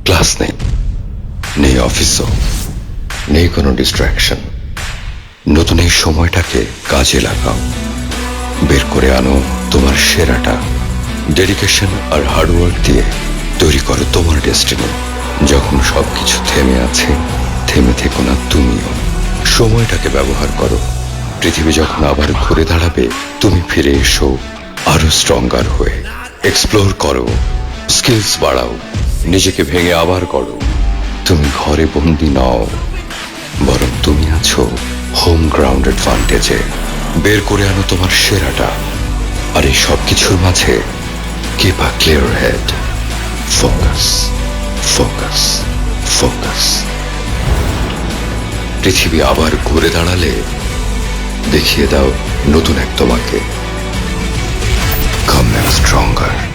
Class নেই, নেই অফিসও, নেই কোনো ডিস্ট্রাকশন। নতুন এই সময়টাকে কাজে লাগাও, বের করে আনো তোমার সেরাটা। ডেডিকেশন আর হার্ডওয়ার্ক দিয়ে তৈরি করো তোমার ডেস্টিনি। যখন সবকিছু থেমে আছে, থেমে থেকো না তুমিও। সময়টাকে ব্যবহার করো। পৃথিবী যখন আবার ঘুরে দাঁড়াবে, তুমি ফিরে এসো আরো স্ট্রঙ্গার হয়ে। এক্সপ্লোর করো, স্কিলস বাড়াও, নিজেকে ভেঙে আবার করো। তুমি ঘরে বন্দি নও, বরং তুমি আছো হোম গ্রাউন্ড অ্যাডভান্টেজে। বের করে আনো তোমার সেরাটা। আর এই সব কিছুর মাঝে keep a clear head. Focus, focus, focus. পৃথিবী আবার ঘুরে দাঁড়ালে দেখিয়ে দাও নতুন এক তোমাকে। Come back stronger.